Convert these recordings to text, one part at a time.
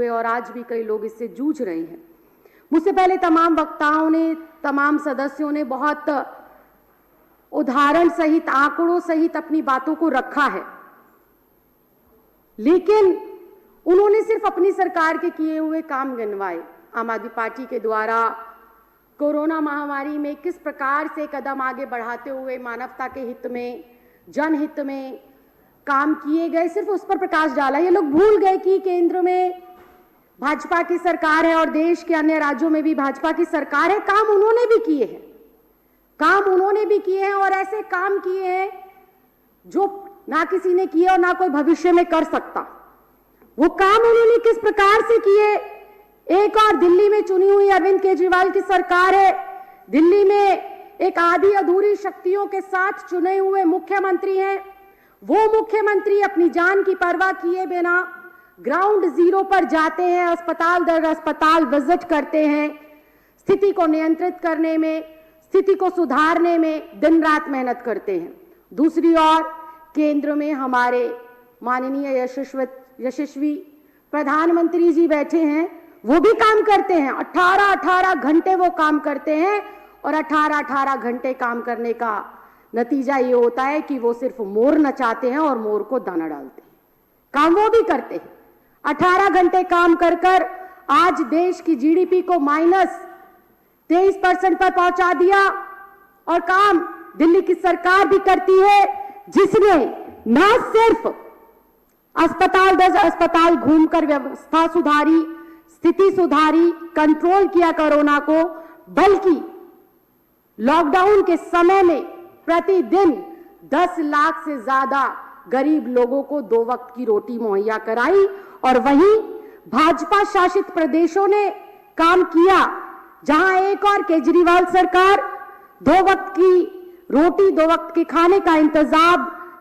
और आज भी कई लोग इससे जूझ रहे हैं। मुझसे पहले तमाम वक्ताओं ने, तमाम सदस्यों ने बहुत उदाहरण सहित, आंकड़ों सहित अपनी बातों को रखा है, लेकिन उन्होंने सिर्फ अपनी सरकार के किए हुए काम गिनवाए। आम आदमी पार्टी के द्वारा कोरोना महामारी में किस प्रकार से कदम आगे बढ़ाते हुए मानवता के हित में, जनहित में काम किए गए, सिर्फ उस पर प्रकाश डाला। ये लोग भूल गए कि केंद्र में भाजपा की सरकार है और देश के अन्य राज्यों में भी भाजपा की सरकार है। काम उन्होंने भी किए हैं, और ऐसे काम किए हैं जो ना किसी ने किए और ना कोई भविष्य में कर सकता। वो काम उन्होंने किस प्रकार से किए? एक और दिल्ली में चुनी हुई अरविंद केजरीवाल की सरकार है। दिल्ली में एक आधी अधूरी शक्तियों के साथ चुने हुए मुख्यमंत्री हैं। वो मुख्यमंत्री अपनी जान की परवाह किए बिना ग्राउंड जीरो पर जाते हैं, अस्पताल दर अस्पताल विजिट करते हैं, स्थिति को नियंत्रित करने में, स्थिति को सुधारने में दिन रात मेहनत करते हैं। दूसरी ओर केंद्र में हमारे माननीय यशस्वी प्रधानमंत्री जी बैठे हैं, वो भी काम करते हैं। 18 घंटे वो काम करते हैं और 18 घंटे काम करने का नतीजा ये होता है कि वो सिर्फ मोर नचाते हैं और मोर को दाना डालते हैं। काम वो भी करते हैं। 18 घंटे काम कर कर आज देश की जीडीपी को -23% पर पहुंचा दिया। और काम दिल्ली की सरकार भी करती है, जिसने न सिर्फ अस्पताल दर अस्पताल घूमकर व्यवस्था सुधारी, स्थिति सुधारी, कंट्रोल किया कोरोना को, बल्कि लॉकडाउन के समय में प्रतिदिन 10 लाख से ज्यादा गरीब लोगों को 2 वक्त की रोटी मुहैया कराई। और वहीं भाजपा शासित प्रदेशों ने काम किया, जहां एक और केजरीवाल सरकार 2 वक्त की रोटी, 2 वक्त के खाने का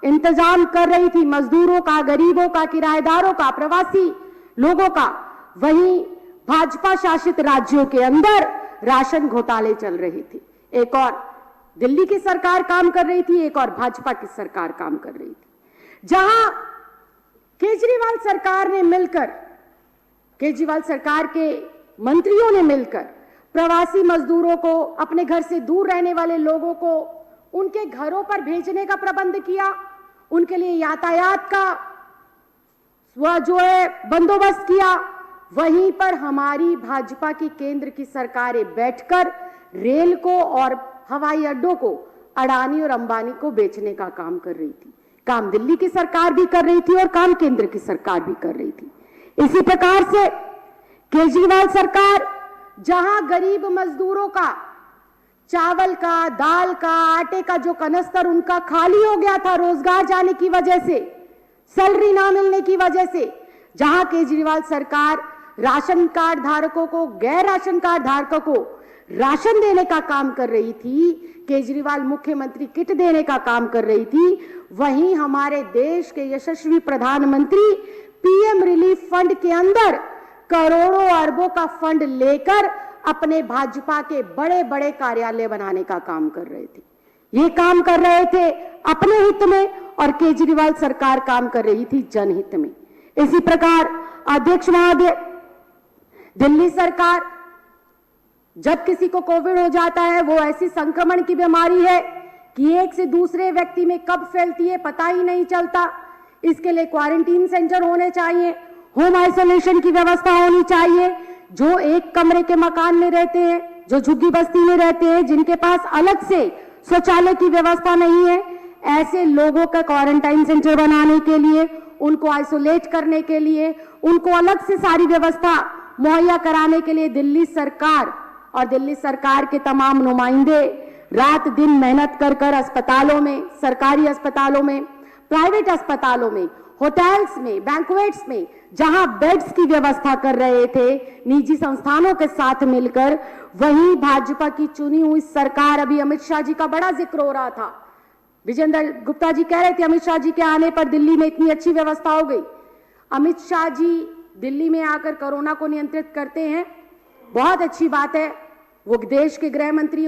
इंतजाम कर रही थी, मजदूरों का, गरीबों का, किराएदारों का, प्रवासी लोगों का। वहीं भाजपा शासित राज्यों के अंदर राशन घोटाले चल रहे थे। एक और दिल्ली की सरकार काम कर रही थी, एक और भाजपा की सरकार काम कर रही थी। जहां केजरीवाल सरकार ने मिलकर, केजरीवाल सरकार के मंत्रियों ने मिलकर प्रवासी मजदूरों को, अपने घर से दूर रहने वाले लोगों को उनके घरों पर भेजने का प्रबंध किया, उनके लिए यातायात का बंदोबस्त किया। वहीं पर हमारी भाजपा की केंद्र की सरकारें बैठकर रेल को और हवाई अड्डों को अडानी और अंबानी को बेचने का काम कर रही थी। काम दिल्ली की सरकार भी कर रही थी और काम केंद्र की सरकार भी कर रही थी। इसी प्रकार से केजरीवाल सरकार, जहां गरीब मजदूरों का चावल का, दाल का, आटे का जो कनस्तर उनका खाली हो गया था रोजगार जाने की वजह से, सैलरी ना मिलने की वजह से, जहां केजरीवाल सरकार राशन कार्ड धारकों को, गैर राशन कार्ड धारकों को राशन देने का काम कर रही थी, केजरीवाल मुख्यमंत्री किट देने का काम कर रही थी, वहीं हमारे देश के यशस्वी प्रधानमंत्री पीएम रिलीफ फंड के अंदर करोड़ों अरबों का फंड लेकर अपने भाजपा के बड़े बड़े कार्यालय बनाने का काम कर रहे थे। ये काम कर रहे थे अपने हित में और केजरीवाल सरकार काम कर रही थी जनहित में। इसी प्रकार अध्यक्ष महोदय, दिल्ली सरकार, जब किसी को कोविड हो जाता है, वो ऐसी संक्रमण की बीमारी है कि एक से दूसरे व्यक्ति में कब फैलती है पता ही नहीं चलता। इसके लिए क्वारंटीन सेंटर होने चाहिए, होम आइसोलेशन की व्यवस्था होनी चाहिए। जो एक कमरे के मकान में रहते हैं, जो झुग्गी बस्ती में रहते हैं, जिनके पास अलग से शौचालय की व्यवस्था नहीं है, ऐसे लोगों का क्वारंटाइन सेंटर बनाने के लिए, उनको आइसोलेट करने के लिए, उनको अलग से सारी व्यवस्था मुहैया कराने के लिए दिल्ली सरकार और दिल्ली सरकार के तमाम नुमाइंदे रात दिन मेहनत कर कर अस्पतालों में, सरकारी अस्पतालों में, प्राइवेट अस्पतालों में, होटल्स में, बैंक्वेट्स में, जहां बेड्स की व्यवस्था कर रहे थे निजी संस्थानों के साथ मिलकर, वहीं भाजपा की चुनी हुई सरकार, अभी अमित शाह जी का बड़ा जिक्र हो रहा था, विजेंद्र गुप्ता जी कह रहे थे अमित शाह जी के आने पर दिल्ली में इतनी अच्छी व्यवस्था हो गई। अमित शाह जी दिल्ली में आकर कोरोना को नियंत्रित करते हैं, बहुत अच्छी बात है। वो देश के गृह मंत्री